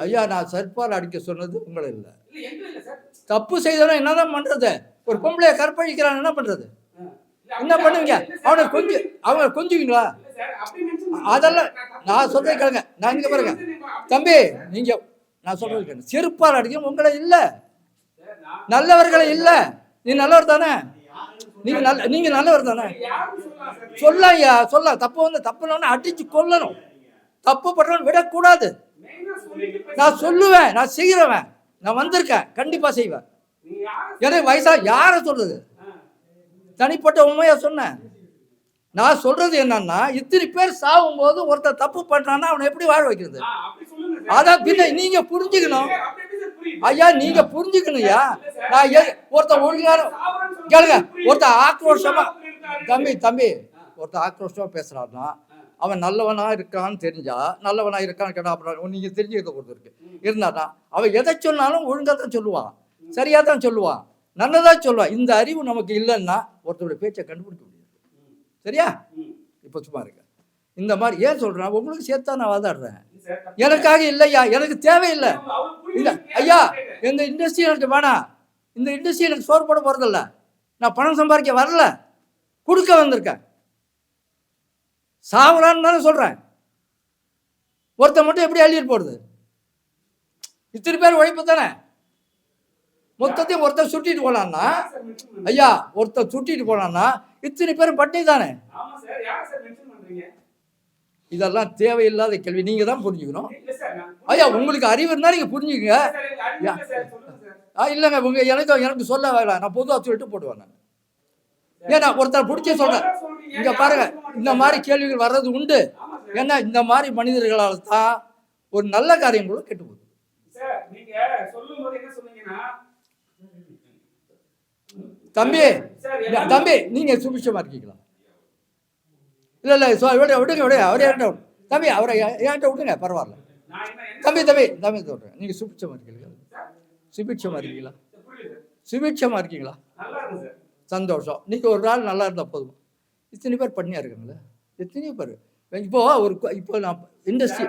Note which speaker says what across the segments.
Speaker 1: ஐயா, நான் செருப்பால் அடிக்க சொன்னது உங்களை இல்லை. தப்பு செய்தவன என்னதான் பண்றது? ஒரு பொம்பளைய கற்பழிக்கிறான், என்ன பண்றது? என்ன பண்ணுவீங்க? அவங்க கொஞ்சுவீங்களா? அதெல்லாம் நான் சொல்றேன் கேளுங்க. நான் இங்க பாருங்க தம்பி, நீங்க நான் சொல்றது கேளுங்க. செருப்பால் அடிக்க உங்களை இல்ல, நல்லவர்களை இல்ல. நீ நல்லவர் தானே? நீங்க நல்லவர் தானே? சொல்லையா, சொல்ல. தப்புன்னு அடிச்சு கொல்லணும். தப்பு பண்றவன் விடக்கூடாது. நான் சொல்லுவேன், நான் செய்யறவன், நான் வந்திருக்கேன், கண்டிப்பா செய்வேன். எனக்கு வயசா யார சொல்றது? தனிப்பட்ட உண்மையா சொன்னேன். நான் சொல்றது என்னன்னா, இத்தனை பேர் சாகும் போது ஒருத்தர் தப்பு பண்றான்னா அவனை எப்படி வாழ வைக்கிறது? அதான் பின்ன நீங்க புரிஞ்சுக்கணும் ஐயா, நீங்க புரிஞ்சுக்கணும்யா. நான் ஒருத்தர் ஒழுங்கான கேளுங்க. ஒருத்தர் ஆக்ரோஷமா தம்பி ஒருத்தர் ஆக்ரோஷமா பேசுறாருன்னா அவன் நல்லவனா இருக்கான்னு தெரிஞ்சா, நல்லவனா இருக்கான்னு கேட்டா அப்புறம் நீங்க தெரிஞ்சுக்கிறத பொறுத்து இருக்கு. இருந்தானா அவன் எதை சொன்னாலும் ஒழுங்கா தான் சொல்லுவான், சரியா தான் சொல்லுவான், நல்லதா சொல்லுவான். இந்த அறிவு நமக்கு இல்லைன்னா ஒருத்தருடைய பேச்சை கண்டுபிடிக்க முடியாது. சரியா? இப்போ சும்மா இருக்க. இந்த மாதிரி ஏன் சொல்றேன், உங்களுக்கு சேர்த்தா நான் வாதாடுறேன். எனக்காக இல்லையா, எனக்கு தேவையில்லை. இல்லை ஐயா, எங்க இண்டஸ்ட்ரி எனக்கு வேணாம். இந்த இண்டஸ்ட்ரி எனக்கு சோறு போட போறதில்ல. நான் பணம் சம்பாதிக்க வரல, கொடுக்க வந்திருக்கேன். சாவலான்னு தானே சொல்றேன். ஒருத்த மட்டும் எப்படி அள்ளிட்டு போடுது? இத்தனை பேர் உழைப்பு தானே. மொத்தத்தையும் ஒருத்தர் சுட்டிட்டு போனான்னா, ஐயா ஒருத்தர் சுட்டிட்டு போனான்னா இத்தனை பேரும் பட்டினி தானே. இதெல்லாம் தேவையில்லாத கேள்வி. நீங்க தான் புரிஞ்சுக்கணும். ஐயா, உங்களுக்கு அறிவு இருந்தா நீங்க புரிஞ்சுக்கங்க. இல்லைங்க, எனக்கு சொல்ல வேண்டாம். நான் பொதுவாக சொல்லிட்டு போடுவேன். நான் ஏன்னா ஒருத்தர் பிடிச்ச சொல்றேன். இங்க பாருங்க, இந்த மாதிரி கேள்விகள் வர்றது உண்டு. ஏன்னா இந்த மாதிரி மனிதர்களால் தான் ஒரு நல்ல காரியங்களும் கெட்டு போகுது. தம்பி நீங்க சுபிட்சமா இருக்கீங்களா? இல்ல விடுங்க அவரே தம்பி, அவரை ஏன்ட்ட விடுங்க, பரவாயில்ல. தம்பி சொல்றேன், நீங்க சுபிட்சமா இருக்கீங்களா? சுபிட்சமா இருக்கீங்களா? சந்தோஷம். நீங்க ஒரு நாள் நல்லா இருந்தா போதும். இத்தனை பேர் பண்ணியா இருக்காங்களே, எத்தனையோ பேர். இப்போ நான் இண்டஸ்ட்ரி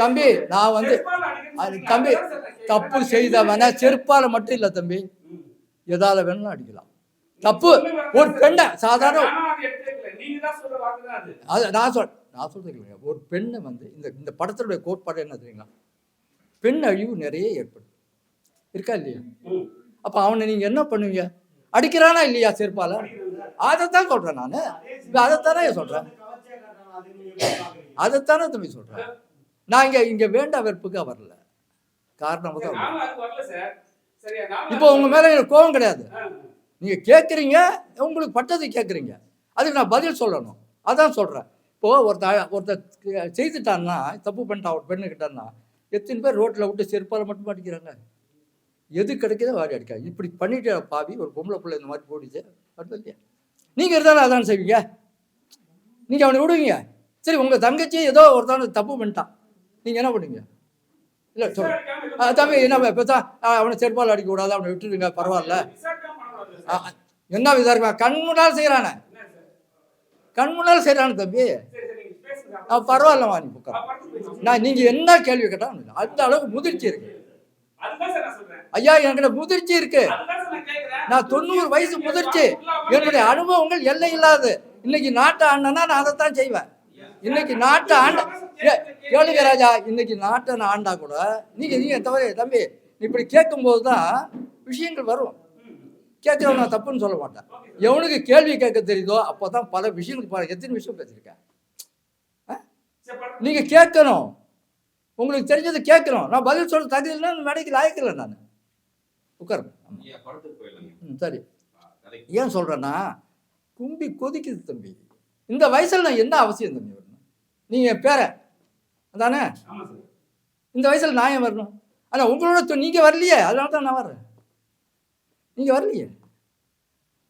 Speaker 1: தம்பி, நான் தம்பி தப்பு செய்தவன செருப்பால மட்டும் இல்ல தம்பி, எதால வேணும் அடிக்கலாம். தப்பு ஒரு பெண்ணை சாதாரண நான் சொல்றேன். ஒரு பெண்ணை இந்த படத்தினுடைய கோட்பாடு என்ன தெரியுங்களா? பெண் அழிவு நிறைய ஏற்படும், இருக்கா இல்லையா? அப்ப அவனை நீங்க என்ன பண்ணுவீங்க? அடிக்கிறானா இல்லையா செருப்பால? அதைத்தான் சொல்றேன் நானு. அதைத்தானே சொல்றேன், அதைத்தானே தம்பி சொல்றேன். நான் இங்க வேண்டா வெறுப்புக்கா வரல, காரணம் தான். இப்போ உங்க மேல எனக்கு கோபம் கிடையாது. நீங்க கேட்குறீங்க, உங்களுக்கு பட்டது கேட்குறீங்க, அதுக்கு நான் பதில் சொல்லணும். அதான் சொல்றேன். இப்போ ஒருத்தர் செய்துட்டான்னா, தப்பு பண்ணிட்டான் ஒரு பெண்ணு கிட்டான்னா, எத்தனை பேர் ரோட்டில் விட்டு செருப்பால் மட்டும் அடிக்கிறாங்க. எது கிடைக்குதோ வாடி அடிக்காது. இப்படி பண்ணிட்டு பாவி ஒரு பொம்பளை பிள்ளை இந்த மாதிரி போடிச்சு அடுத்த இல்லையா? நீங்கள் இருந்தாலும் அதான் செய்வீங்க. நீங்கள் அவனை விடுவீங்க. சரி, உங்கள் தங்கச்சி ஏதோ ஒருத்தான தப்பு பண்ணிட்டான், நீங்கள் என்ன பண்ணுவீங்க? இல்லை சொல்ல தம்பி, என்ன இப்போ அவனை செருப்பால் அடிக்க கூடாது, அவனை விட்டுடுங்க, பரவாயில்ல. என்ன விசாரிப்பா? கண் முன்னால் செய்கிறானே, கண் முன்னால் செய்கிறானு தம்பி, பரவாயில்லம்மா நீ புக்கா. நீங்கள் என்ன கேள்வி கேட்டால் அந்த அளவுக்கு முதிர்ச்சி இருக்கு ஐயா. என்கிட்ட முதிர்ச்சி இருக்கு. நான் 90 வயசு முதிர்ச்சி. என்னுடைய அனுபவங்கள் எல்லை இல்லாது. இன்னைக்கு நாட்டை ஆண்டனா நான் அதைத்தான் செய்வேன். இன்னைக்கு நாட்டை ஆண்ட கேளுங்க ராஜா, இன்னைக்கு நாட்டை நான் ஆண்டா கூட நீங்க தவிர தம்பி, இப்படி கேட்கும் போதுதான் விஷயங்கள் வரும். கேட்கிறவன் நான் தப்புன்னு சொல்ல மாட்டேன். எவனுக்கு கேள்வி கேட்க தெரியுதோ அப்போதான் பல விஷயங்கள் பாருங்க. எத்தனை விஷயம் பேசியிருக்கேன். நீங்க கேட்கணும், உங்களுக்கு தெரிஞ்சது கேட்கணும். நான் பதில் சொல்ல தகுதியில்லை, மேடைக்கு லாயக்கில்லை. நான் உட்காருங்க. சரி, ஏன் சொல்றேன்னா கும்பி கொதிக்குது தம்பி. இந்த வயசுல நான் என்ன அவசியம் தம்பி வரணும்? நீங்க பேர அதானே, இந்த வயசுல நான் ஏன் வரணும்? ஆனா உங்களோட நீங்க வரலையே, அதனால தான் நான் வர்றேன். நீங்க வரலையே.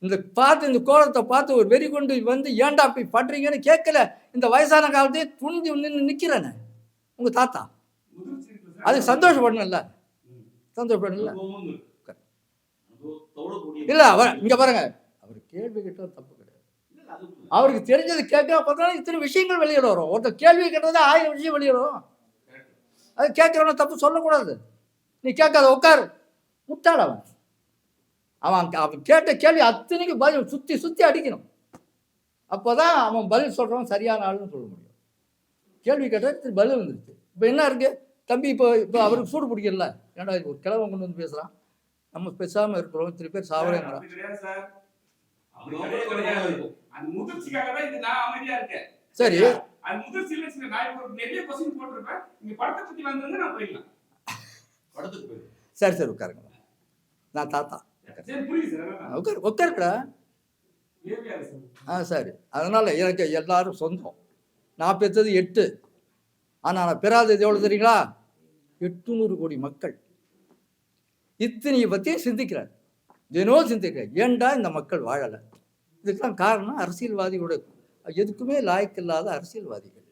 Speaker 1: இந்த கோலத்தை பார்த்து ஒரு வெறி கொண்டு ஏன்டா அப்படி பண்றீங்கன்னு கேட்கல. இந்த வயசான காலத்தையே துணிஞ்சு நின்று நிக்கிறேன். உங்க தாத்தா அதுக்கு சந்தோஷப்படணும்ல, சந்தோஷப்படணும்ல. இல்ல அவர் இங்க பாருங்க, அவர் கேள்வி கேட்டா தப்பு கிடையாது. அவருக்கு தெரிஞ்சது கேட்க பார்த்தா இத்தனை விஷயங்கள் வெளியிட வரும். ஒருத்தர் கேள்வி கேட்டது 1000 விஷயம் வெளியிடும். அது கேட்கறவன தப்பு சொல்லக்கூடாது. நீ கேட்காத உட்காரு, முட்டாள் அவன். அவன் கேட்ட கேள்வி அத்தனைக்கு பதில் சுற்றி சுற்றி அடிக்கணும். அப்போதான் அவன் பதில் சொல்கிறவன் சரியான ஆளுன்னு சொல்ல முடியும். கேள்வி கேட்டால் பதில் வந்துருச்சு. இப்போ என்ன இருக்கு தம்பி, இப்போ அவருக்கு சூடு பிடிக்கல, ஏன்னா ஒரு கிழவன் கொண்டு வந்து பேசுகிறான், நம்ம பேசாமல் இருக்கிறோம், இத்தனை பேர் சாவரேங்கிறான். சரி சரி சரி உட்காருங்க, நான் தாத்தா உட்காருக்கடா. சரி, அதனால எனக்கு எல்லாரும் சொந்தம். நான் பெற்றது 8, ஆனால் நான் பெறாதது எவ்வளோ தெரியுங்களா? 800 கோடி மக்கள். இத்தனையை பற்றியும் சிந்திக்கிறார், தினம் சிந்திக்கிறார். ஏண்டா இந்த மக்கள் வாழலை? இதுக்கெல்லாம் காரணம் அரசியல்வாதிகளோட எதுக்குமே லாய்க்கில்லாத அரசியல்வாதிகள்.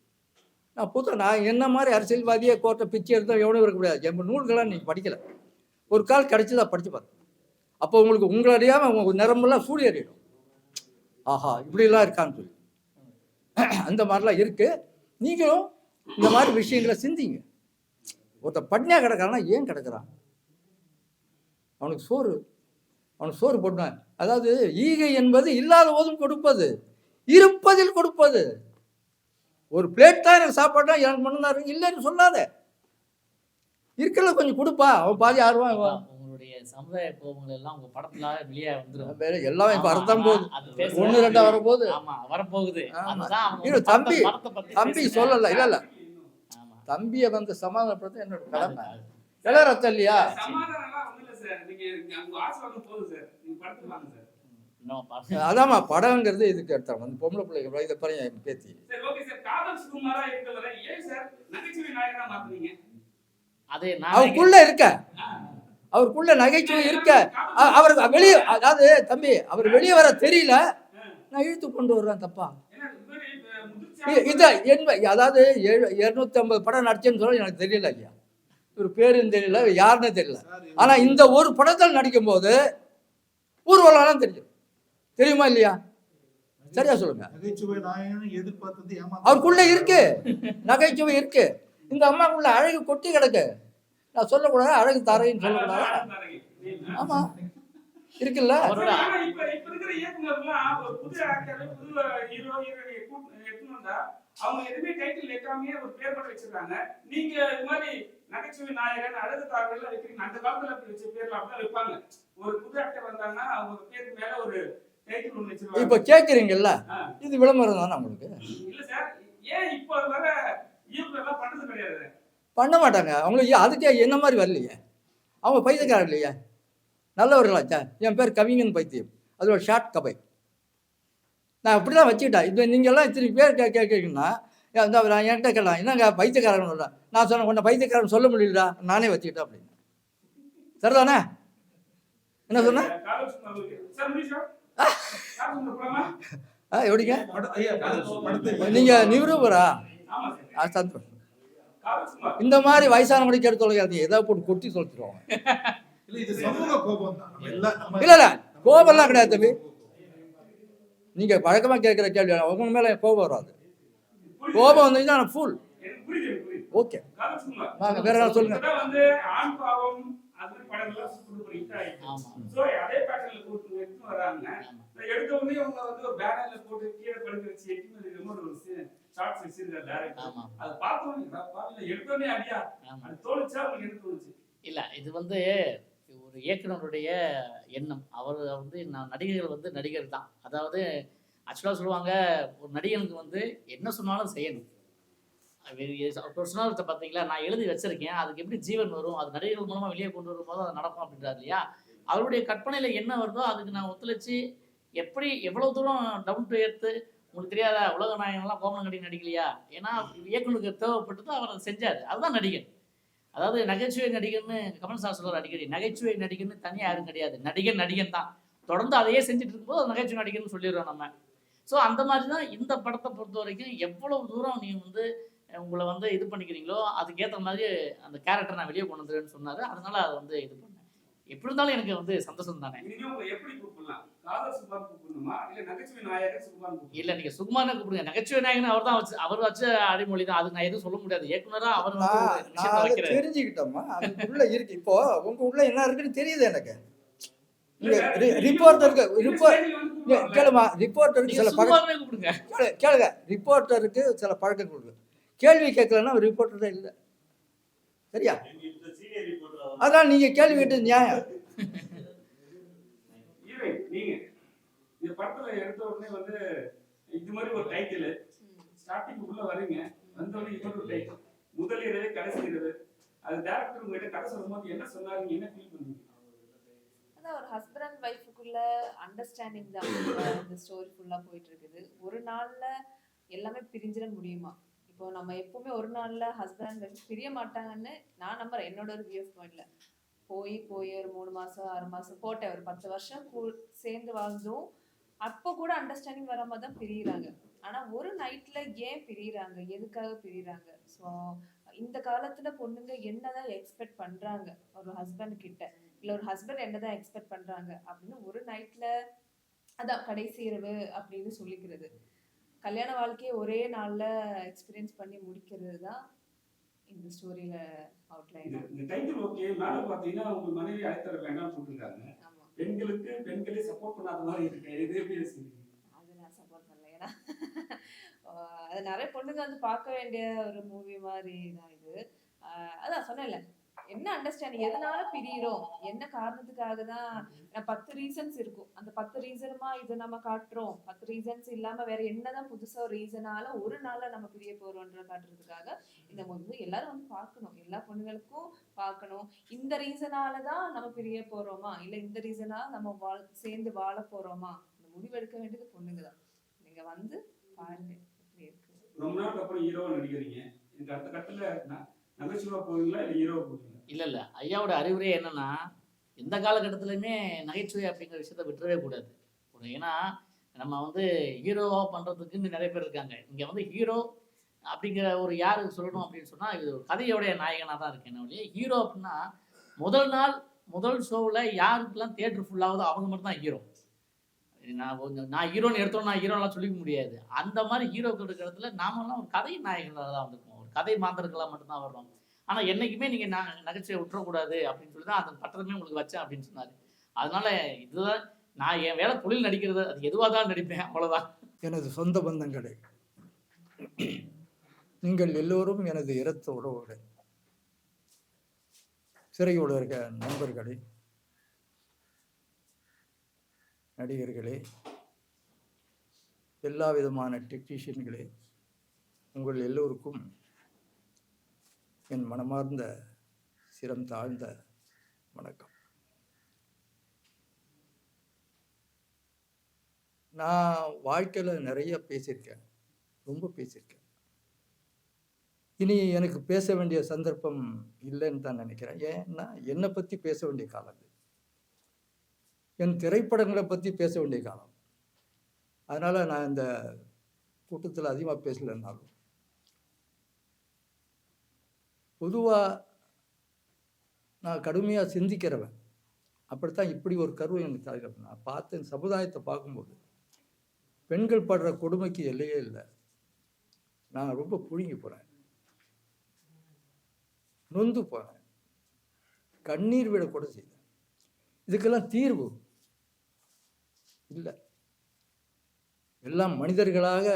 Speaker 1: நான் என்ன மாதிரி அரசியல்வாதியை கோர்ட்டை பிச்சை எடுத்தால் எவ்வளோ இருக்க முடியாது. என் நூல்களாக நீங்கள் படிக்கலை, ஒரு கால் கிடைச்சதா படித்து பார்த்தேன். அப்போ உங்களுக்கு உங்களை அறியாமல் உங்கள் நிறமெல்லாம் சூடி அறியிடும். ஆஹா இப்படிலாம் இருக்கான்னு சொல்லி அந்த மாதிரிலாம் இருக்குது. நீங்களும் இந்த மாதிரி விஷயங்களை சிந்திங்க. ஒருத்தர் பட்னியாக கிடக்கிறான்னா ஏன் கிடக்கிறான்? அவனுக்கு சோறு போட்டான். அதாவது ஈகை என்பது இல்லாத போதும் கொடுப்பது, இருப்பதில் கொடுப்பது. ஒரு பிளேட் தான் எனக்கு சாப்பாடுனா எனக்கு மண்ணு இல்லைன்னு சொல்லாத, இருக்கிறத கொஞ்சம் கொடுப்பா. அவன் பாதி ஆர்வம்.
Speaker 2: உங்களுடைய சமுதாய கோபங்கள் எல்லாம் உங்க படத்துல வெளியே வந்துடும்.
Speaker 1: எல்லாம் இப்ப அர்த்தம் போகுது, 1 2 வரப்போகுது.
Speaker 2: வரப்போகுது.
Speaker 1: தம்பி சொல்லல, இல்ல தம்பியை வந்து சமாதானப்படுத்த என்னோட கடமை. ரத்தம் இல்லையா? அதாம்மா படங்கிறது இதுக்கு எடுத்தாங்க. வந்து பொம்பளை பிள்ளைங்க இதை பாருங்க, என் பேத்தி. அவருக்குள்ள இருக்க, அவருக்குள்ள நகைச்சுவை இருக்க, அவருக்கு வெளியே, அதாவது தம்பி அவர் வெளியே வர தெரியல, நான் இழுத்து கொண்டு வர்றேன். தப்பா இதை அதாவது 250 படம் நடிச்சேன்னு சொல்ல எனக்கு தெரியல ஐயா. ஒரு பேருன்னு தெரியல, யாருன்னு தெரியல. ஆனா இந்த ஒரு படத்தில் நடிக்கும் போது ஊர்வலம் தெரியும். தெரியுமா இல்லையா? சரியா சொல்லுங்க. அவருக்குள்ள இருக்கு, நகைச்சுவை இருக்கு. இந்த அம்மாக்குள்ள அழகு கொட்டி கிடக்கு. நான் சொல்லக்கூடாது அழகு தரைன்னு சொல்லக்கூடாது. ஆமா இருக்குல்ல. அவங்க எதுவுமே டைட்டில் வைக்காமயே ஒரு பேர் மட்டும் வச்சிருக்காங்க. நீங்க இது மாதிரி நகைச்சுவை நாயகன், அழகு தாக்கல் வைக்கிறீங்க. அந்த காலத்துல அப்படி வச்ச பேர்ல அப்படிதான் வைப்பாங்க. ஒரு புது ஆக்டர் வந்தாங்கன்னா அவங்க பேருக்கு மேல ஒரு டைட்டில் ஒன்று வச்சிருவாங்க. இப்ப கேக்குறீங்கல்ல, இது விளம்பரம் தானே உங்களுக்கு? இல்ல சார், ஏன் இப்ப வர இயக்குனர்லாம் பண்றது கிடையாது? பண்ண மாட்டாங்க. அவங்களுக்கு அதுக்கே என்ன மாதிரி வரலையே, அவங்க பைத்தியக்காரர் இல்லையா, நல்லவர்களாச்சா. என் பேர் கவிஞன் பைத்தியம், அது ஒரு ஷார்ட் கபை. நான் அப்படி தான் வச்சுக்கிட்டேன். இப்போ நீங்கள்லாம் இத்தனை பேர் கேட்குறீங்கன்னா நான் என்கிட்ட கேட்கலாம், என்னங்க பைத்தியக்காரன் சொல்கிறேன். நான் சொன்னேன் உன்னை பைத்தியக்காரன் சொல்ல முடியலடா, நானே வச்சுக்கிட்டேன் அப்படின்னு. சரிதானே? என்ன சொன்னேன்? எப்படிங்க நீங்கள் நிரூபரா? சந்தோஷம். இந்த மாதிரி வயசான மணிக்கு எடுத்து தொலைக்காதீங்க, ஏதாவது போட்டு கொட்டி தொலைச்சிருவாங்க. இல்லை இல்லை கோபம்லாம் கிடையாது தம்பி. நீங்க பழக்கமா கேட்கிற கேள்வி அவங்க மேல கோபம் வராது. கோபம் வந்தீங்கன்னா நான் ஃபுல் ஓகே. வாங்க வேற என்ன சொல்லுங்க.
Speaker 2: இல்ல இது வந்து ஒரு இயக்குனருடைய எண்ணம். அவர் வந்து நடிகர்கள் வந்து நடிகர் தான். அதாவது ஆக்சுவலாக சொல்லுவாங்க, ஒரு நடிகனுக்கு வந்து என்ன சொன்னாலும் செய்யணும். சொன்னார்த்த பார்த்தீங்களா, நான் எழுதி வச்சிருக்கேன், அதுக்கு எப்படி ஜீவன் வரும், அது நடிகர்கள் மூலமாக வெளியே கொண்டு வரும்போது அது நடக்கும் அப்படின்றாரு இல்லையா. அவருடைய கற்பனையில் என்ன வருதோ அதுக்கு நான் ஒத்துழைச்சி எப்படி எவ்வளோ தூரம் டவுன் டு எர்த்து. உங்களுக்கு தெரியாதா, உலக நாயகன்லாம் கோமனம் கட்டி நடிக்கலையா? ஏன்னா இயக்குனருக்கு தேவைப்பட்டது அவர் அதை செஞ்சார். அதுதான் நடிகன். அதாவது நகைச்சுவை நடிகர்னு கமல் சார் சொல்றாரு அடிக்கடி. நகைச்சுவை நடிகர்னு தனியாக யாரும் கிடையாது, நடிகன் தான். தொடர்ந்து அதையே செஞ்சுட்டு இருக்கும்போது அது நகைச்சுவை நடிகர்னு சொல்லிடுறோம் நம்ம. ஸோ அந்த மாதிரி தான் இந்த படத்தை பொறுத்த வரைக்கும் எவ்வளவு தூரம் நீ வந்து உங்களை வந்து இது பண்ணிக்கிறீங்களோ அதுக்கேற்ற மாதிரி அந்த கேரக்டர் நான் வெளியே கொண்டு வந்துருன்னு சொன்னார். அதனால அதை வந்து இது பண்ணேன். எப்படி இருந்தாலும் எனக்கு வந்து சந்தோஷம் தானே.
Speaker 3: இனிமே உங்களை எப்படி கூப்பிடலாம்? காதல் சுகுமார் கூப்பிடணுமா? இல்ல நகைச்சுவை நாயகர் சுகுமார் கூப்பிடணுமா?
Speaker 2: இல்ல நீங்க சுகுமாரனை கூப்பிடுங்க. நகைச்சுவை நாயகன் அவர் வச்ச அடைமொழி தான். அதுக்கு நான் எதுவும் சொல்ல முடியாது. இயக்குனரா அவர் வந்து ஒரு
Speaker 1: நான்
Speaker 2: விஷயத்தை
Speaker 1: அதை
Speaker 2: வைக்கிறாரு.
Speaker 1: தெரிஞ்சுக்கிட்டோமா, அதுக்குள்ள இருக்கு. இப்போ உங்க உள்ள என்ன இருக்குன்னு தெரியுது எனக்கு.
Speaker 3: இல்ல சார்,
Speaker 1: ரிப்போர்ட்டருக்கு
Speaker 3: இந்த ஸ்டைலில் வந்து கூப்பிடலாம்ல?
Speaker 1: கேளுமா, ரிப்போர்ட்டருக்கு
Speaker 2: நீங்க
Speaker 1: சில பழக்கம்
Speaker 2: சுகுமாரனே கூப்பிடுங்க.
Speaker 1: கேளுங்க, ரிப்போர்ட்டருக்கு சில பழக்கங்கள் இருக்கு. கேள்வி கேட்கலன்னா அவர் ரிப்போர்ட்டர் தான் இல்லை. சரியா? அதான் நீங்க கேள்வி கேட்டது நியாயம்.
Speaker 3: ஹீரோயின் நீங்க இந்த படத்துல எடுத்த உடனே வந்து இது மாதிரி ஒரு டைட்டில் ஸ்டார்டிங் உள்ள வரீங்க, வந்த உடனே இது ஒரு டைட்டில் முதல் இரவு கடைசி இரவு. அது டேரக்டர் உங்ககிட்ட கதை சொல்லும்போது என்ன சொன்னாரு, நீங்க என்ன ஃபீல் பண்ணீங்க?
Speaker 4: அதான் ஒரு ஹஸ்பண்ட் அண்ட் ஒய்ஃபுக்குள்ள அண்டர்ஸ்டாண்டிங் தான் இந்த ஸ்டோரி ஃபுல்லா போயிட்டு இருக்குது. ஒரு நாள்ல எல்லாமே பிரிஞ்சிட முடியுமா? இப்போ நம்ம எப்பவுமே ஒரு நாள்ல ஹஸ்பண்ட் அண்ட் ஒய்ஃப் பிரிய மாட்டாங்கன்னு நான் நம்புறேன். என்னோட ஒரு வியூ பாயிண்ட்ல போய் ஒரு 3 மாசம் 6 மாசம் போட்டேன், ஒரு 10 வருஷம் சேர்ந்து வாழ்ந்தோம். அப்போ கூட அண்டர்ஸ்டாண்டிங் வராம தான் பிரியிறாங்க. ஆனா ஒரு நைட்ல ஏன் பிரியிறாங்க, எதுக்காக பிரியிறாங்க? ஸோ இந்த காலத்துல பொண்ணுங்க என்னதான் எக்ஸ்பெக்ட் பண்றாங்க ஒரு ஹஸ்பண்ட் கிட்ட, இல்ல ஒரு ஹஸ்பண்ட் என்னதான் எக்ஸ்பெக்ட் பண்றாங்க அப்படின்னு ஒரு நைட்ல அதான் கடைசி இரவு அப்படின்னு சொல்லிக்கிறது. கல்யாண வாழ்க்கையை ஒரே நாள்ல எக்ஸ்பீரியன்ஸ் பண்ணி முடிக்கிறது தான் இந்த ஸ்டோரியில அவுட்லைன்.
Speaker 3: இந்த டைட்டில் ஓகே. மேல பாத்தீங்கன்னா உங்க மனைவி அழைத்தர வேண்டாம் போட்டுருக்காங்க.
Speaker 4: ஆமா,
Speaker 3: பெண்களுக்கு பெண்களே சப்போர்ட் பண்ணாத மாதிரி இருக்கு. இது எப்படி யோசிக்கிறீங்க?
Speaker 4: அது நான் சப்போர்ட் பண்ணல. ஏன்னா அது நிறைய பொண்ணுங்க வந்து பார்க்க வேண்டிய ஒரு மூவி மாதிரி தான் இது. அதான் சொன்னேன்ல, என்ன அண்டர்ஸ்டாண்டிங், எதனால பிரியிறோம், என்ன காரணத்துக்காக தான் 10 ரீசன்ஸ் இருக்கும். அந்த 10 ரீசனுமா இது நம்ம காட்டுறோம். 10 ரீசன்ஸ் இல்லாம வேற என்னதான் புதுசா ஒரு ரீசனால ஒரு நாள்ல நம்ம பிரிய போறோம்ன்ற காட்டுறதுக்காக இந்த மூவி எல்லாரும் வந்து பார்க்கணும். எல்லா பொண்ணுங்களுக்கும் பார்க்கணும். இந்த ரீசனால தான் நம்ம பிரிய போறோமா, இல்ல இந்த ரீசனால நம்ம சேர்ந்து வாழ போறோமா, இந்த முடிவு எடுக்க வேண்டியது பொண்ணுங்க தான். நீங்க வந்து பாருங்க எப்படி இருக்கு.
Speaker 3: ரொம்ப நாளுக்கு அப்புறம் ஹீரோவா நடிக்கிறீங்க. இதுக்கு அடுத்த கட்டத்துல நகைச்சுவா போவீங்களா இல்ல ஹீரோவா போவீங்களா?
Speaker 2: இல்ல ஐயாவோட அறிவுரையே என்னன்னா, எந்த காலகட்டத்திலுமே நகைச்சுவை அப்படிங்கிற விஷயத்த விட்டுறவே கூடாது. ஏன்னா நம்ம வந்து ஹீரோவா பண்றதுக்குன்னு நிறைய பேர் இருக்காங்க. இங்க வந்து ஹீரோ அப்படிங்கிற ஒரு யாருக்கு சொல்லணும் அப்படின்னு சொன்னா, இது ஒரு கதையோடைய நாயகனா தான் இருக்கேன். ஒழிய ஹீரோ அப்படின்னா முதல் ஷோவில் யாருக்கெல்லாம் தியேட்டர் ஃபுல்லாகுதோ அவங்க மட்டும் தான் ஹீரோ. நான் ஹீரோன்னு எடுத்தோம், நான் ஹீரோலாம் சொல்லிக்க முடியாது. அந்த மாதிரி ஹீரோக்கள் இருக்கிற இடத்துல நாமெல்லாம் ஒரு கதை நாயகர்களாக தான் வந்திருக்கோம். ஒரு கதை மாந்தர்களாக மட்டும்தான் வர்றோம். ஆனால் என்னைக்குமே நீங்கள் நகைச்சுவை விட்டுறக்கூடாது அப்படின்னு சொல்லி தான் அந்த பட்டமே உங்களுக்கு வச்சேன் அப்படின்னு சொன்னார். அதனால இதுதான் நான் என் வேலை, தொழில் நடிக்கிறது. அது எதுவாக தான் நடிப்பேன், அவ்வளோதான்.
Speaker 1: எனது சொந்த பந்தங்களே, நீங்கள் எல்லோரும் எனது இரத்த உறவுகள். சிறையோடு இருக்க நண்பர்களே, நடிகர்களே, எல்லா விதமான டெக்னீஷியன்களே, உங்கள் எல்லோருக்கும் என் மனமார்ந்த சிரம் தாழ்ந்த வணக்கம். நான் வாழ்க்கையில் நிறைய பேசியிருக்கேன், ரொம்ப பேசியிருக்கேன். இனி எனக்கு பேச வேண்டிய சந்தர்ப்பம் இல்லைன்னு தான் நினைக்கிறேன். ஏன்னா என்னை பற்றி பேச வேண்டிய காலம் இது. என் திரைப்படங்களை பற்றி பேச வேண்டிய காலம். அதனால் நான் இந்த கூட்டத்தில் அதிகமாக பேசலைன்னாலும், பொதுவாக நான் கடுமையாக சிந்திக்கிறவன். அப்படித்தான் இப்படி ஒரு கருவை எனக்கு தலைவர் நான் பார்த்தேன். சமுதாயத்தை பார்க்கும்போது பெண்கள் படுற கொடுமைக்கு எல்லையே இல்லை. நான் ரொம்ப புழுங்கி போகிறேன், நொந்து போகிறேன், கண்ணீர் விட கூட செய்தேன். இதுக்கெல்லாம் தீர்வு இல்லை. எல்லாம் மனிதர்களாக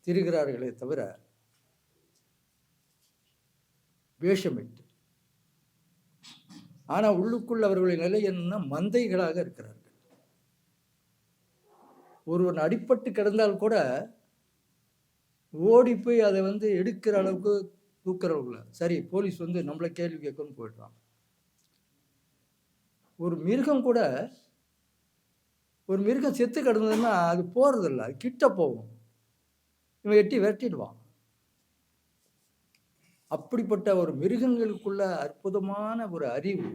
Speaker 1: திரிகிறார்களே தவிர வேஷமிட்டு. ஆனால் உள்ளுக்குள் அவர்களின் நிலை என்னன்னா, மந்தைகளாக இருக்கிறார்கள். ஒருவன் அடிபட்டு கிடந்தால் கூட ஓடி போய் அதை எடுக்கிற அளவுக்கு தூக்குறவங்கள, சரி போலீஸ் நம்மளை கேள்வி கேட்கணும்னு போயிடுறான். ஒரு மிருகம் கூட, ஒரு மிருகம் செத்து கிடந்ததுன்னா அது போறதில்ல, அது கிட்ட போகும், இவன் எட்டி விரட்டிடுவான். அப்படிப்பட்ட ஒரு மிருகங்களுக்குள்ள அற்புதமான ஒரு அறிவு.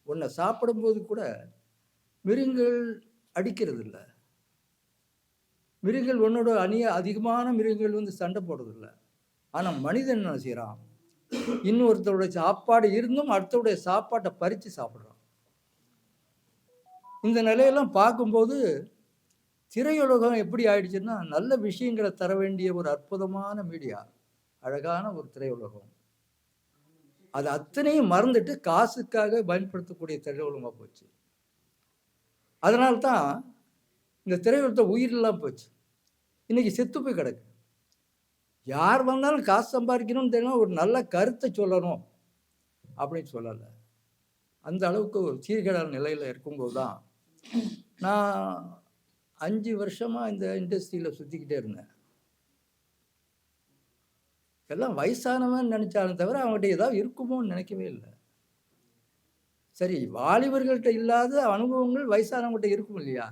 Speaker 1: உன்னை சாப்பிடும்போது கூட மிருகங்கள் அடிக்கிறது இல்லை. மிருகங்கள் உன்னோட அதிகமான மிருகங்கள் சண்டை போடுறதில்ல. ஆனால் மனிதன் என்ன செய்கிறான், இன்னொருத்தருடைய சாப்பாடு இருந்தும் அடுத்தருடைய சாப்பாட்டை பறித்து சாப்பிட்றோம். இந்த நிலையெல்லாம் பார்க்கும்போது திரையுலகம் எப்படி ஆயிடுச்சுன்னா, நல்ல விஷயங்களை தர வேண்டிய ஒரு அற்புதமான மீடியா, அழகான ஒரு திரையுலகம், அது அத்தனையும் மறந்துட்டு காசுக்காக பயன்படுத்தக்கூடிய திரையுலகமாக போச்சு. அதனால்தான் இந்த திரையுலகத்தை உயிரெல்லாம் போச்சு. இன்னைக்கு செத்து போய் கிடக்கு. யார் வந்தாலும் காசு சம்பாதிக்கணும்னு தெரியும், ஒரு நல்ல கருத்தை சொல்லணும் அப்படின்னு சொல்லலை. அந்த அளவுக்கு ஒரு சீர்கேடான நிலையில் இருக்கும்போது தான் நான் 5 வருஷமாக இந்த இண்டஸ்ட்ரியில் சுற்றிக்கிட்டே இருந்தேன். எல்லாம் வயசானவன் நினச்சாலும் தவிர அவங்ககிட்ட ஏதாவது இருக்குமோன்னு நினைக்கவே இல்லை. சரி, வாலிபர்கள்ட்ட இல்லாத அனுபவங்கள் வயசானவங்ககிட்ட இருக்கும் இல்லையா?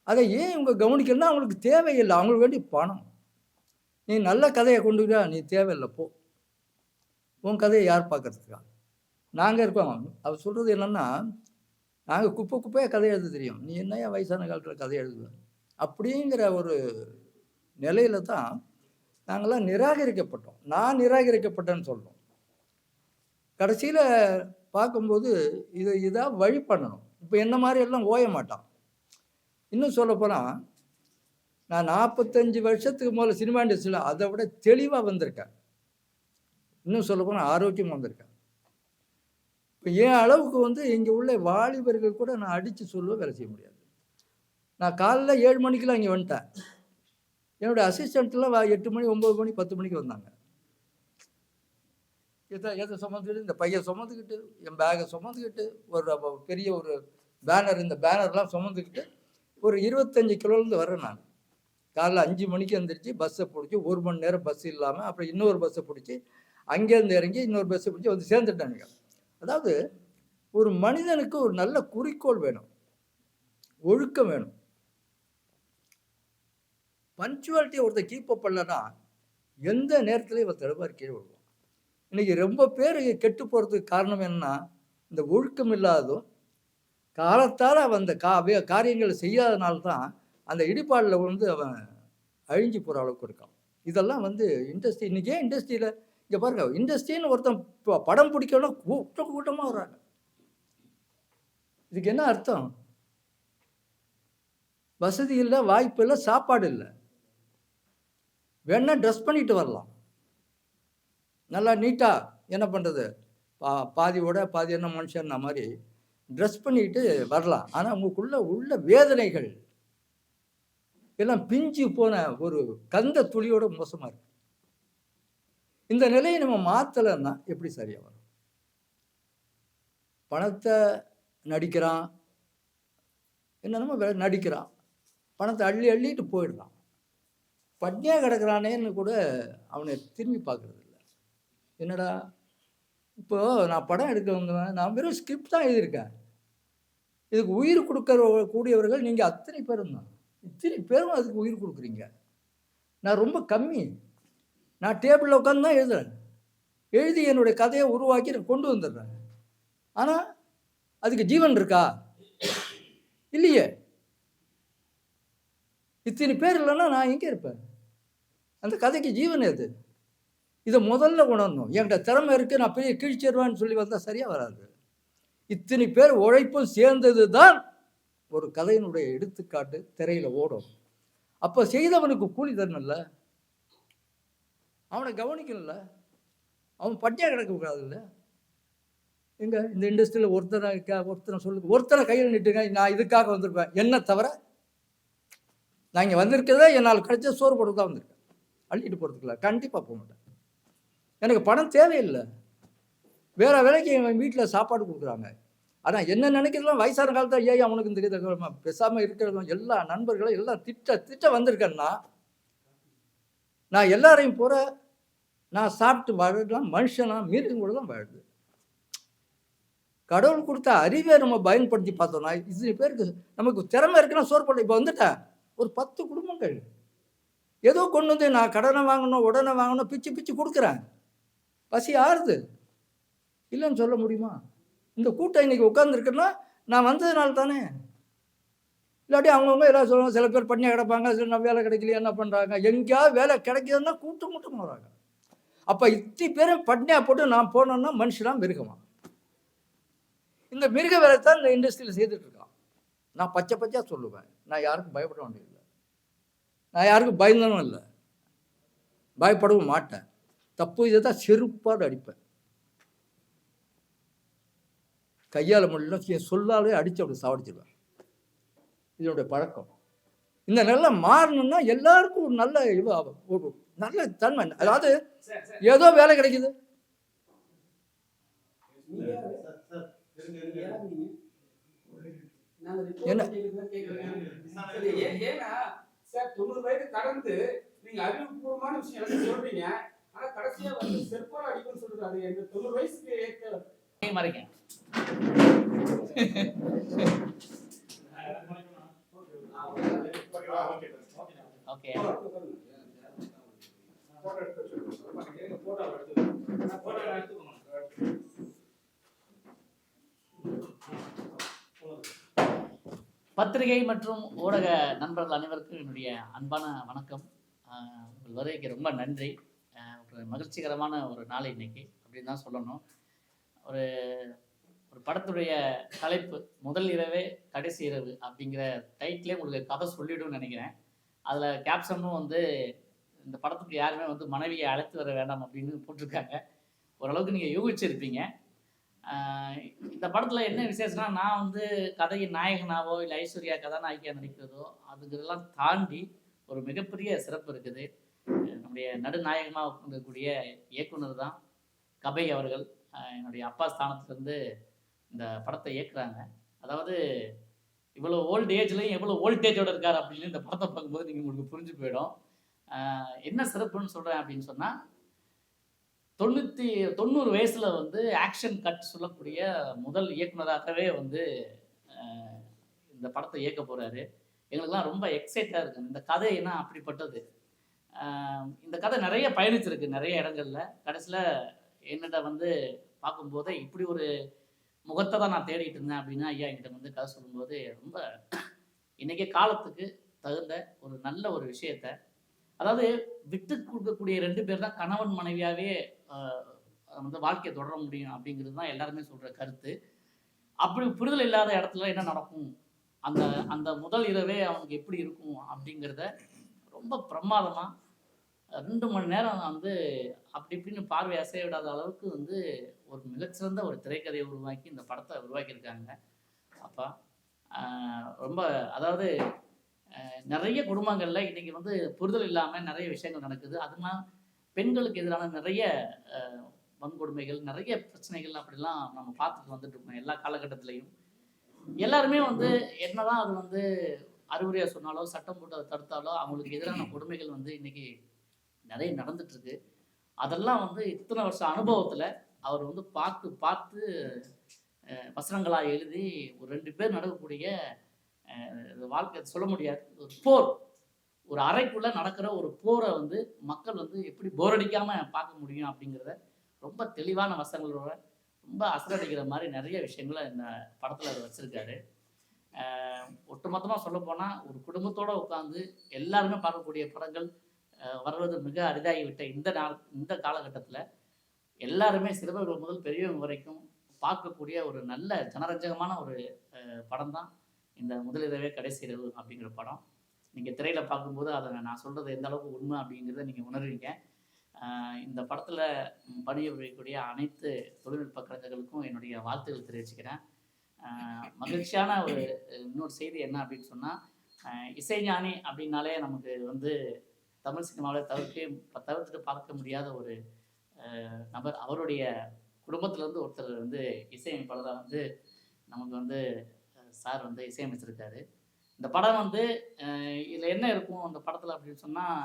Speaker 1: அதை ஏன் இவங்க கவனிக்கணும்னா அவங்களுக்கு தேவையில்லை, அவங்களுக்கு வேண்டி பணம். நீ நல்ல கதையை கொண்டுக்கிட்டா நீ தேவையில்லை, போ, உன் கதையை யார் பார்க்கறதுக்கா? நாங்கள் இருக்கோம். அவர் சொல்கிறது என்னென்னா, நாங்கள் குப்பையாக கதை எழுத தெரியும், நீ என்னையா வயசான காலத்தில் கதை எழுதுவேன் அப்படிங்கிற ஒரு நிலையில தான் நாங்களாம் நிராகரிக்கப்பட்டோம். நான் நிராகரிக்கப்பட்டேன்னு சொல்கிறோம். கடைசியில் பார்க்கும்போது இதாக வழி பண்ணணும். இப்போ என்ன மாதிரி எல்லாம் ஓய மாட்டான். இன்னும் சொல்லப்போனால் நான் 45 வருஷத்துக்கு முதல்ல சினிமா இண்டஸ்ட்ரியில் அதை விட தெளிவாக வந்திருக்கேன். இன்னும் சொல்லப்போனால் ஆரோக்கியமாக வந்திருக்கேன். இப்போ என் அளவுக்கு இங்கே உள்ள வாலிபர்கள் கூட நான் அடித்து சொல்லுவேன், வேலை செய்ய முடியாது. நான் காலைல 7 மணிக்கெலாம் இங்கே வந்துட்டேன். என்னுடைய அசிஸ்டண்ட்லாம் 8 மணி 9 மணி 10 மணிக்கு வந்தாங்க. எதை சுமந்துக்கிட்டு, இந்த பையன் சுமந்துக்கிட்டு, என் பேகை சுமந்துக்கிட்டு, ஒரு பெரிய ஒரு பேனர், இந்த பேனர்லாம் சுமந்துக்கிட்டு ஒரு 25 கிலோலேருந்து வரேன் நான். காலைல 5 மணிக்கு எழுந்திரிச்சு பஸ்ஸை பிடிச்சி 1 மணி நேரம் பஸ் இல்லாமல் அப்புறம் இன்னொரு பஸ்ஸை பிடிச்சி அங்கேருந்து இறங்கி இன்னொரு பஸ்ஸை பிடிச்சி வந்து சேர்ந்துட்டானுங்க. அதாவது ஒரு மனிதனுக்கு ஒரு நல்ல குறிக்கோள் வேணும், ஒழுக்கம் வேணும். பஞ்சுவாலிட்டியை ஒருத்தர் கீப்பப் பண்ணலன்னா எந்த நேரத்துலையும் இவன் தடுப்பார் கீழே விடுவான். இன்னைக்கு ரொம்ப பேர் கெட்டு போகிறதுக்கு காரணம் என்னன்னா, இந்த ஒழுக்கம் இல்லாததும் காலத்தால் அவன் அந்த காரியங்களை செய்யாதனால்தான் அந்த இடிபாடில் அவன் அழிஞ்சு போகிற அளவுக்கு இருக்கான். இதெல்லாம் இண்டஸ்ட்ரி, இன்றைக்கே இண்டஸ்ட்ரியில் இங்கே பாருங்க, இண்டஸ்ட்ரின்னு ஒருத்தன் படம் பிடிக்கணும் கூட்டமாக வர்றாங்க. இதுக்கு என்ன அர்த்தம்? வசதி இல்லை, வாய்ப்பு இல்லை, சாப்பாடு இல்லை. வேணா ட்ரெஸ் பண்ணிட்டு வரலாம், நல்லா நீட்டாக என்ன பண்ணுறது, பாதியோட பாதி என்ன மனுஷன்னா மாதிரி ட்ரெஸ் பண்ணிட்டு வரலாம். ஆனால் அவங்களுக்குள்ள உள்ள வேதனைகள் எல்லாம் பிஞ்சு போன ஒரு கந்த துளியோட மோசமாக இருக்கு. இந்த நிலையை நம்ம மாற்றலைன்னா எப்படி சரியாக வரும்? பணத்தை நடிக்கிறான், என்னென்னமோ நடிக்கிறான், பணத்தை அள்ளிட்டு போயிடுறான். பட்னியாக கிடக்கிறானேன்னு கூட அவனை திரும்பி பார்க்கறது இல்லை. என்னடா, இப்போது நான் படம் எடுக்க வந்தவன், நான் வெறும் ஸ்கிரிப்ட் தான் எழுதியிருக்கேன். இதுக்கு உயிர் கூடியவர்கள் நீங்கள் அத்தனை பேரும் தான். இத்தனை பேரும் அதுக்கு உயிர் கொடுக்குறீங்க. நான் ரொம்ப கம்மி. நான் டேபிளில் உட்காந்து தான் எழுதுறேன். எழுதி என்னுடைய கதையை உருவாக்கி நான் கொண்டு வந்துடுறேன். ஆனால் அதுக்கு ஜீவன் இருக்கா? இல்லையே. இத்தனை பேர் இல்லைன்னா நான் எங்கே இருப்பேன்? அந்த கதைக்கு ஜீவன் எது? இதை முதல்ல உணரணும். என்கிட்ட திறமை இருக்குது, நான் பெரிய கீழ்ச்சேருவான்னு சொல்லி வந்தால் சரியாக வராது. இத்தனை பேர் உழைப்பும் சேர்ந்தது தான் ஒரு கதையினுடைய எடுத்துக்காட்டு திரையில் ஓடும். அப்போ செய்தவனுக்கு கூலி தரணும்ல, அவனை கவனிக்கணும்ல, அவன் பட்டியாக கிடக்கக்கூடாதுல்ல. எங்க இந்த இண்டஸ்ட்ரியில் ஒருத்தனை சொல்லுங்க, ஒருத்தனை கையில் நிட்டுங்க, நான் இதுக்காக வந்திருப்பேன் என்ன தவிர நான் இங்கே வந்திருக்கிறதே என்னால் கிடைச்ச சோறு போட்டு தான் வந்திருக்கேன், அள்ளிட்டு போகிறதுக்குல கண்டிப்பாக போக மாட்டேன். எனக்கு பணம் தேவையில்லை. வேறு வேலைக்கு எங்கள் வீட்டில் சாப்பாடு கொடுக்குறாங்க. ஆனால் என்ன நினைக்கிறதுலாம் வயசான காலத்தில் ஏன் அவனுக்கு இந்த பேசாமல் இருக்கிறதும் எல்லா நண்பர்களும் எல்லாம் திட்ட வந்திருக்கேன்னா, நான் எல்லாரையும் போகிற நான் சாப்பிட்டு வாழலாம், மனுஷனா மிருகம் கூட தான் வாழுது. கடவுள் கொடுத்த அறிவை நம்ம பயன்படுத்தி பார்த்தோம்னா இத்தனை பேருக்கு நமக்கு திறமை இருக்குன்னா சோறு போட்டு இப்போ வந்துட்டேன். ஒரு 10 குடும்பங்கள் ஏதோ கொண்டு வந்து நான் கடனை வாங்கணும் உடனே வாங்கணும் பிச்சு கொடுக்குறேன். பசி ஆறுது, இல்லைன்னு சொல்ல முடியுமா? இந்த கூட்டம் இன்னைக்கு உட்காந்துருக்குன்னா நான் வந்ததுனால தானே. இல்லாட்டி அவங்கவுங்க எல்லாம் சொல்லுவாங்க, சில பேர் பண்ணியாக கிடப்பாங்க, சில வேலை கிடைக்கலையா என்ன பண்ணுறாங்க, எங்கேயாவது வேலை கிடைக்குதுன்னா கூட்டம் வராங்க. அப்போ இத்தனை பேரும் பட்னியாக போட்டு நான் போனோன்னா மனுஷனா மிருகமா? இந்த மிருக வேலை தான் இந்த இண்டஸ்ட்ரியில் செய்துட்டு இருக்கான். நான் பச்சையாக சொல்லுவேன், நான் யாருக்கும் பயப்பட வேண்டியதில்லை, நான் யாருக்கும் பயந்தனும் இல்லை, பயப்படவும் மாட்டேன். தப்பு இதை தான் செருப்பாடு அடிப்பேன், கையால் முடியல சொல்லாலே அடித்து அப்படி சாவடிச்சிருவேன். இதனுடைய பழக்கம். இந்த நிலை மாறணும்னா எல்லாருக்கும் ஒரு நல்ல ஒரு நல்ல தன்மை. அதாவது ஏதோ வேலை கிடைக்குது, என்ன
Speaker 3: 90 வயது கடந்து நீங்க அறிவுபூர்வமான விஷயம் எல்லாம் சொல்றீங்க. ஆனா கடைசியா வந்து செருப்பால அடிக்கும்னு சொல்றாரு. இந்த 90 வயசுக்கு
Speaker 2: மறைக்க ஓகே. பத்திரிகை மற்றும் ஊடக நண்பர்கள் அனைவருக்கும் என்னுடைய அன்பான வணக்கம். உங்கள் வருகைக்கு ரொம்ப நன்றி. ஒரு மகிழ்ச்சிகரமான ஒரு நாள் இன்னைக்கு அப்படின்னு தான் சொல்லணும். ஒரு ஒரு படத்துடைய தலைப்பு முதல் இரவே கடைசி இரவு அப்படிங்கிற டைட்டிலே உங்களுக்கு கதை சொல்லிவிடும்னு நினைக்கிறேன். அதில் கேப்ஷனும் வந்து இந்த படத்துக்கு யாருமே வந்து மனைவியை அழைத்து வர வேண்டாம் அப்படின்னு போட்டிருக்காங்க. ஓரளவுக்கு நீங்கள் யூகிச்சிருப்பீங்க. இந்த படத்தில் என்ன விசேஷம்னா, நான் வந்து கதையின் நாயகனாவோ இல்லை ஐஸ்வர்யா கதாநாயகியாக நடிக்கிறதோ அதுக்கெல்லாம் தாண்டி ஒரு மிகப்பெரிய சிறப்பு இருக்குது. நம்முடைய நடுநாயகமாக இருக்கக்கூடிய இயக்குனர் தான் கபை அவர்கள். என்னுடைய அப்பா ஸ்தானத்துலேருந்து இந்த படத்தை இயக்குறாங்க. அதாவது இவ்வளோ ஓல்டு ஏஜ்லையும் எவ்வளோ வோல்டேஜோடு இருக்கார் அப்படின்னு இந்த படத்தை பார்க்கும்போது நீங்கள் உங்களுக்கு புரிஞ்சு போயிடும். என்ன சிறப்புன்னு சொல்கிறேன் அப்படின்னு சொன்னால், 90 வயசில் வந்து ஆக்ஷன் கட் சொல்லக்கூடிய முதல் இயக்குனராகவே வந்து இந்த படத்தை இயக்க போகிறாரு. எங்களுக்கெல்லாம் ரொம்ப எக்ஸைட்டாக இருக்குது. இந்த கதை என்ன அப்படிப்பட்டது. இந்த கதை நிறைய பயணிச்சிருக்கு நிறைய இடங்களில். கடைசியில் என்னிட்ட வந்து பார்க்கும்போது இப்படி ஒரு முகத்தை தான் நான் தேடிட்டு இருந்தேன் அப்படின்னா ஐயா என்கிட்ட வந்து கதை சொல்லும்போது ரொம்ப இன்றைக்கி காலத்துக்கு தகுந்த ஒரு நல்ல ஒரு விஷயத்த, அதாவது விட்டு கொடுக்கக்கூடிய 2 பேர் தான் கணவன் மனைவியாகவே வந்து வாழ்க்கையை தொடர முடியும் அப்படிங்கிறது தான் எல்லாருமே சொல்கிற கருத்து. அப்படி புரிதல் இல்லாத இடத்துல என்ன நடக்கும், அந்த அந்த முதல் இரவே அவனுக்கு எப்படி இருக்கும் அப்படிங்கிறத ரொம்ப பிரமாதமாக 2 மணி நேரம் வந்து அப்படி இப்படின்னு பார்வை அசைய விடாத அளவுக்கு வந்து ஒரு மிகச்சிறந்த ஒரு திரைக்கதையை உருவாக்கி இந்த படத்தை உருவாக்கியிருக்காங்க. அப்பா ரொம்ப, அதாவது நிறைய குடும்பங்களில் இன்றைக்கி வந்து புரிதல் இல்லாமல் நிறைய விஷயங்கள் நடக்குது. அதுனா பெண்களுக்கு எதிரான நிறைய வன்கொடுமைகள், நிறைய பிரச்சனைகள் அப்படிலாம் நம்ம பார்த்துட்டு வந்துட்டு இருக்கோம் எல்லா காலகட்டத்திலையும். எல்லாருமே வந்து என்னதான் அது வந்து அறிவுரையாக சொன்னாலோ சட்டம் போட்டு அதை தடுத்தாலோ அவங்களுக்கு எதிரான கொடுமைகள் வந்து இன்றைக்கி நிறைய நடந்துட்டுருக்கு. அதெல்லாம் வந்து இத்தனை வருஷம் அனுபவத்தில் அவர் வந்து பார்த்து வசனங்களாக எழுதி ஒரு 2 பேர் நடக்கக்கூடிய வாழ்க்கை சொல்ல முடியாது ஒரு போர், ஒரு அறைக்குள்ளே நடக்கிற ஒரு போரை வந்து மக்கள் வந்து எப்படி போரடிக்காமல் பார்க்க முடியும் அப்படிங்கிறத ரொம்ப தெளிவான வசனங்களோட ரொம்ப அசரடிக்கிற மாதிரி நிறைய விஷயங்களை இந்த படத்தில் அவர் வச்சுருக்காரு. ஒட்டுமொத்தமாக சொல்லப்போனால் ஒரு குடும்பத்தோடு உட்காந்து எல்லாருமே பார்க்கக்கூடிய படங்கள் வர்றது மிக அரிதாகிவிட்ட இந்த காலகட்டத்தில் எல்லாருமே சிறுவர்கள் முதல் பெரியவங்க வரைக்கும் பார்க்கக்கூடிய ஒரு நல்ல ஜனரஞ்சகமான ஒரு படம் தான் இந்த முதலிரவே கடைசி இரவு அப்படிங்கிற படம். நீங்கள் திரையில் பார்க்கும்போது அதை நான் சொல்கிறது எந்த அளவுக்கு உண்மை அப்படிங்கிறத நீங்கள் உணர்வீங்க. இந்த படத்தில் பணிபுரியக்கூடிய அனைத்து தொழில்நுட்ப கலைஞர்களுக்கும் என்னுடைய வாழ்த்துக்கள் தெரிவிச்சுக்கிறேன். மகிழ்ச்சியான ஒரு இன்னொரு செய்தி என்ன அப்படின்னு சொன்னால், இசைஞானி அப்படின்னாலே நமக்கு வந்து தமிழ் சினிமாவில் தவிர்த்துட்டு பார்க்க முடியாத ஒரு நபர். அவருடைய குடும்பத்திலேருந்து ஒருத்தர் வந்து இசையமைப்பாளராக வந்து நமக்கு வந்து சார் வந்து இசையமைச்சிருக்காரு. இந்த படம் வந்து இதில் என்ன இருக்கும் அந்த படத்தில் அப்படின்னு சொன்னால்,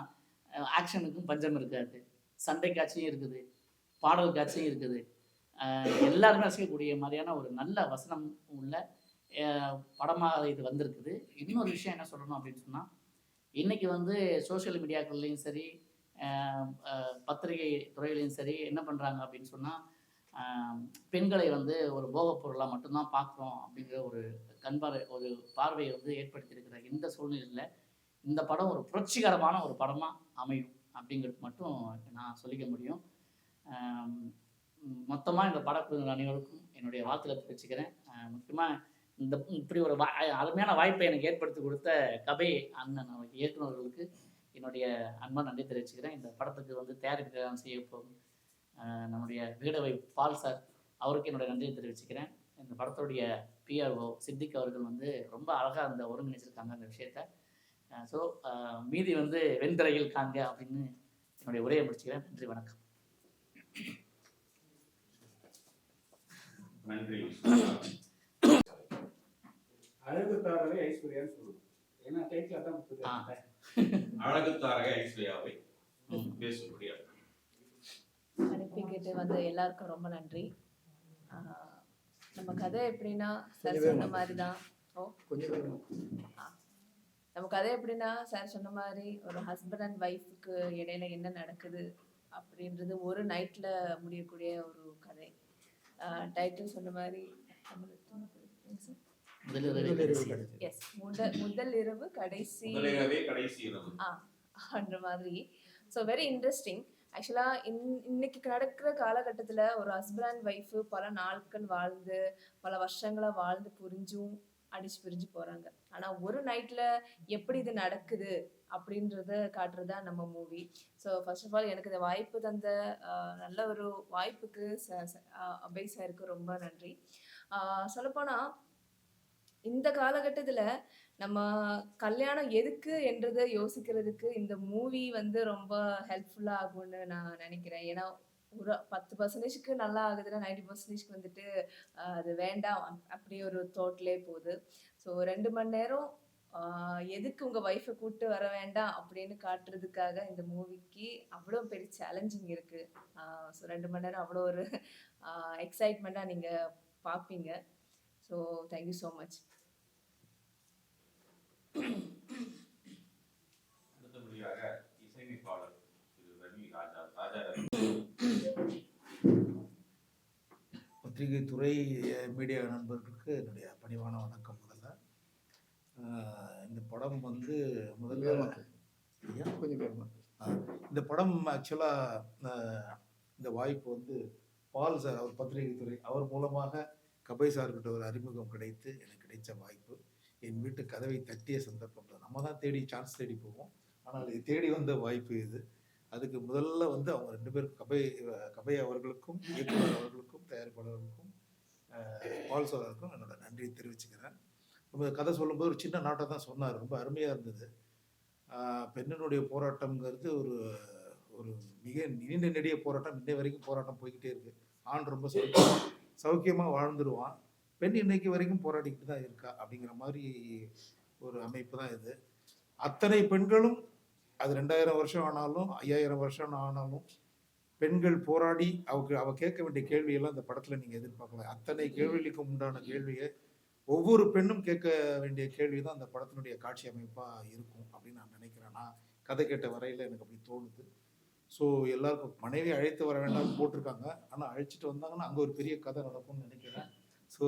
Speaker 2: ஆக்ஷனுக்கும் பஞ்சம் இருக்காது, சண்டை காட்சியும் இருக்குது, பாடல் காட்சியும் இருக்குது, எல்லாருமே ரசிக்கக்கூடிய மாதிரியான ஒரு நல்ல வசனம் உள்ள படமாக இது வந்திருக்குது. இன்னொரு விஷயம் என்ன சொல்லணும் அப்படின்னு சொன்னால், இன்றைக்கி வந்து சோஷியல் மீடியாக்கள்லேயும் சரி பத்திரிகை துறையிலையும் சரி என்ன பண்ணுறாங்க அப்படின்னு சொன்னால், பெண்களை வந்து ஒரு போகப் பொருளாக மட்டும்தான் பார்க்குறோம் அப்படிங்கிற ஒரு ஒரு பார்வையை வந்து ஏற்படுத்தியிருக்கிற இந்த சூழ்நிலையில் இந்த படம் ஒரு புரட்சிகரமான ஒரு படமாக அமையும் அப்படிங்கிறது மட்டும் நான் சொல்லிக்க முடியும். மொத்தமாக இந்த படக்குழு அனைவருக்கும் என்னுடைய வாழ்த்துல தெரிவிச்சுக்கிறேன். முக்கியமாக இந்த இப்படி ஒரு அருமையான வாய்ப்பை எனக்கு ஏற்படுத்தி கொடுத்த கபை அண்ணன் இயக்குநர்களுக்கு என்னுடைய அன்பான நன்றி தெரிவிச்சுக்கிறேன். இந்த படத்துக்கு வந்து தயாரிப்பு செய்ய போகும் நம்முடைய வீடவை பால் சார் அவருக்கு என்னுடைய நன்றியை தெரிவிச்சுக்கிறேன். இந்த படத்துடைய பிஆர்ஓ சித்திக் அவர்கள் வந்து ரொம்ப அழகாக அந்த ஒருங்கிணைச்சிருக்காங்க அந்த விஷயத்த. ஸோ மீதி வந்து வெண்திரையில் காண்க அப்படின்னு என்னுடைய உரையை முடிச்சுக்கிறேன். நன்றி, வணக்கம்.
Speaker 3: நன்றி. அழகு தாரகை ஐஸ்வர்யான்னு சொல்லுவோம். ஏன்னா டைட்டில் தான் அழகு தாரகை ஐஸ்வர்யாவை பேசும்படியா
Speaker 4: அனுப்பிக்கிட்டு வந்து எல்லாருக்கும் ரொம்ப நன்றி. நம்ம கதை எப்படின்னா சார் சொன்ன மாதிரி தான். நம்ம கதை எப்படின்னா சார் சொன்ன மாதிரி ஒரு ஹஸ்பண்ட் அண்ட் ஒய்ஃபுக்கு இடையில என்ன நடக்குது அப்படின்றது ஒரு நைட்ல முடியக்கூடிய ஒரு கதை. டைட்டில் சொன்ன மாதிரி முதல் இரவு கடைசி அந்த மாதிரி. So very interesting. ஆக்சுவலாக இன்னைக்கு நடக்கிற காலகட்டத்தில் ஒரு ஹஸ்பண்ட் அண்ட் ஒய்ஃபு பல நாட்கள் வாழ்ந்து பல வருஷங்களாக வாழ்ந்து புரிஞ்சும் அடிச்சு பிரிஞ்சு போகிறாங்க. ஆனால் ஒரு நைட்டில் எப்படி இது நடக்குது அப்படின்றத காட்டுறதா நம்ம movie. So first of all எனக்கு இந்த வாய்ப்பு தந்த நல்ல ஒரு வாய்ப்புக்கு அபய் சாருக்கு ரொம்ப நன்றி. சொல்லப்போனால் இந்த காலகட்டத்தில் நம்ம கல்யாணம் எதுக்கு என்றதை யோசிக்கிறதுக்கு இந்த மூவி வந்து ரொம்ப ஹெல்ப்ஃபுல்லாக ஆகும்னு நான் நினைக்கிறேன். ஏன்னா ஒரு 10% நல்லா ஆகுதுன்னா 90% வந்துட்டு அது வேண்டாம் அப்படி ஒரு தோட்லே போகுது. ஸோ 2 மணி நேரம் எதுக்கு உங்கள் ஒய்ஃபை கூப்பிட்டு வர வேண்டாம் அப்படின்னு காட்டுறதுக்காக இந்த மூவிக்கு அவ்வளோ பெரிய சேலஞ்சிங் இருக்குது. ஸோ 2 மணி நேரம் அவ்வளோ ஒரு எக்ஸைட்மெண்ட்டாக நீங்கள் பார்ப்பீங்க. So thank you so much.
Speaker 3: அடுத்தபடியாக இசையமைப்பாளர் திரு ரவி ராஜா
Speaker 5: பத்திரிகை துறை மீடியா நண்பர்களுக்கு என்னுடைய பணிவான வணக்கம். முதல்ல இந்த படம் வந்து இந்த படம் ஆக்சுவலாக இந்த வாய்ப்பு வந்து பால் சார் அவர் பத்திரிகை துறை அவர் மூலமாக கபை சார்கிட்ட ஒரு அறிமுகம் கிடைத்து எனக்கு கிடைச்ச வாய்ப்பு. என் வீட்டு கதவை தட்டிய சந்தர்ப்பம் தான். நம்ம தான் தேடி சான்ஸ் தேடி போவோம், ஆனால் இது தேடி வந்த வாய்ப்பு இது. அதுக்கு முதல்ல வந்து அவங்க 2 பேருக்கும் கபை அவர்களுக்கும் இயக்குனர் அவர்களுக்கும் தயாரிப்பாளர்களுக்கும் பால் சாருக்கும் என்னோட நன்றியை தெரிவிச்சுக்கிறேன். நம்ம கதை சொல்லும்போது ஒரு சின்ன நாட்டை தான் சொன்னார், ரொம்ப அருமையாக இருந்தது. பெண்ணினுடைய போராட்டம்ங்கிறது ஒரு மிக நீண்ட நெடிய போராட்டம். இன்னை வரைக்கும் போராட்டம் போய்கிட்டே இருக்கு. ஆண் ரொம்ப சௌக்கியமாக வாழ்ந்துருவான், பெண் இன்னைக்கு வரைக்கும் போராடிக்கிட்டு தான் இருக்கா அப்படிங்கிற மாதிரி ஒரு அமைப்பு தான் இது. அத்தனை பெண்களும் அது 2000 வருஷம் ஆனாலும் 5000 வருஷம் ஆனாலும் பெண்கள் போராடி அவ கேட்க வேண்டிய கேள்வியெல்லாம் இந்த படத்தில் நீங்கள் எதிர்பார்க்கலாம். அத்தனை கேள்விகளுக்கு உண்டான கேள்வியை ஒவ்வொரு பெண்ணும் கேட்க வேண்டிய கேள்வி தான் அந்த படத்தினுடைய காட்சி அமைப்பாக இருக்கும் அப்படின்னு நான் நினைக்கிறேன். நான் கதை கேட்ட வரையில் எனக்கு அப்படி தோணுது. ஸோ எல்லாருக்கும் மனைவி அழைத்து வர வேண்டாம்னு போட்டிருக்காங்க, ஆனால் அழைச்சிட்டு வந்தாங்கன்னா அங்கே ஒரு பெரிய கதை நடக்கும்னு நினைக்கிறேன். ஸோ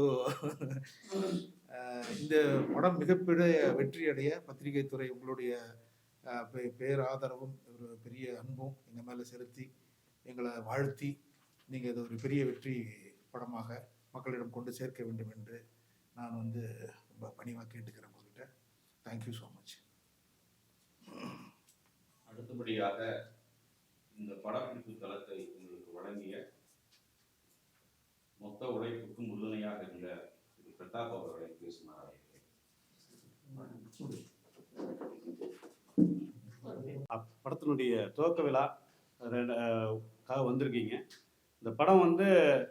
Speaker 5: இந்த படம் மிகப்பெரிய வெற்றி அடைய பத்திரிகை துறை உங்களுடைய பேராதரவும் ஒரு பெரிய அன்பும் எங்கள் மேலே செலுத்தி எங்களை வாழ்த்தி நீங்கள் இதை ஒரு பெரிய வெற்றி படமாக மக்களிடம் கொண்டு சேர்க்க வேண்டும் என்று நான் வந்து ரொம்ப பணிவாக கேட்டுக்கிறேன் உங்ககிட்ட. Thank you so much.
Speaker 3: அடுத்தபடியாக இந்த படப்பிடிப்பு தளத்தை உங்களுக்கு வழங்கிய மொத்த உழைப்புக்கும் உறுதுணையாக இருந்த திரு பிரதாப் அவர்களை பேசுமாறு.
Speaker 6: படத்தினுடைய துவக்க விழா வந்திருக்கீங்க. இந்த படம் வந்து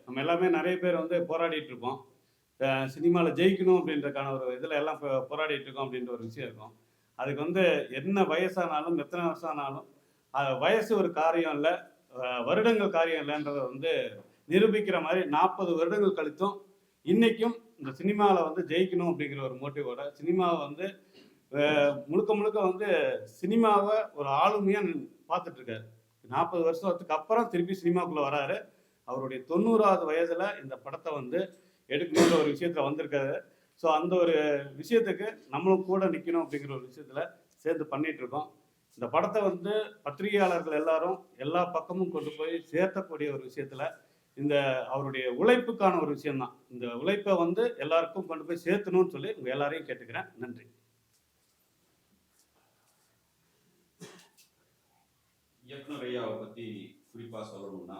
Speaker 6: நம்ம எல்லாமே நிறைய பேர் வந்து போராடிட்டு இருக்கோம், சினிமாவில் ஜெயிக்கணும் அப்படின்றக்கான ஒரு இதில் எல்லாம் போராடிட்டு இருக்கோம் அப்படின்ற ஒரு விஷயம் இருக்கும். அதுக்கு வந்து என்ன வயசானாலும் எத்தனை வருஷம் ஆனாலும் வயசு ஒரு காரியம் இல்லை, வருடங்கள் காரியம் இல்லைன்றதை வந்து நிரூபிக்கிற மாதிரி 40 வருடங்கள் கழித்தும் இன்னைக்கும் இந்த சினிமாவில் வந்து ஜெயிக்கணும் அப்படிங்கிற ஒரு மோட்டிவோட சினிமாவை வந்து முழுக்க முழுக்க வந்து சினிமாவை ஒரு ஆளுமையாக பார்த்துட்டு இருக்காரு. 40 வருஷத்துக்கு அப்புறம் திருப்பி சினிமாக்குள்ளே வராரு. அவருடைய 90வது வயதில் இந்த படத்தை வந்து எடுக்கணுன்ற ஒரு விஷயத்தில் வந்திருக்காரு. ஸோ அந்த ஒரு விஷயத்துக்கு நம்மளும் கூட நிற்கணும் அப்படிங்கிற ஒரு விஷயத்தில் சேர்ந்து பண்ணிட்டு இருக்கோம். இந்த படத்தை வந்து பத்திரிகையாளர்கள் எல்லாரும் எல்லா பக்கமும் கொண்டு போய் சேர்த்தக்கூடிய ஒரு விஷயத்துல இந்த அவருடைய உழைப்புக்கான ஒரு விஷயம்தான். இந்த உழைப்பை வந்து எல்லாருக்கும் கொண்டு போய் சேர்த்தணும்னு சொல்லி உங்க எல்லாரையும் கேட்டுக்கிறேன். நன்றி.
Speaker 7: இயக்குனர் ஐயாவை பத்தி குறிப்பா சொல்லணும்னா